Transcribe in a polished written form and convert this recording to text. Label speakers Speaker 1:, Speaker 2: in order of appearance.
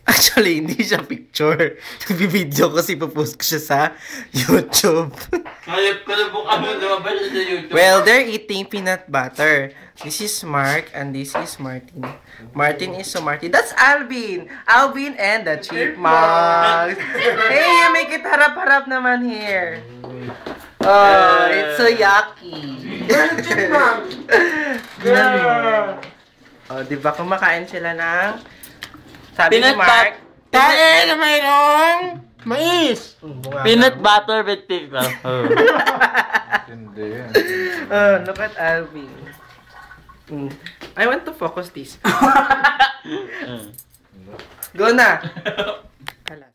Speaker 1: Actually, hindi siya picture. Video kasi ipopost ko siya sa YouTube.
Speaker 2: Hayop ka na po kami lumabas sa YouTube.
Speaker 1: Well, they're eating peanut butter. This is Mark and this is Martin. Martin is so Martin. That's Alvin! Alvin and the chipmunks. Hey, you make it harap-harap naman here. Oh, it's so yucky. Yeah. Oh, di ba kumakain sila ng... Sabi ni Mark...
Speaker 3: Kain na mayroong mais!
Speaker 2: Peanut butter with pickle.
Speaker 4: Hindi yan.
Speaker 1: Oh, look at Alvin. I want to focus this. Go na. Kalas.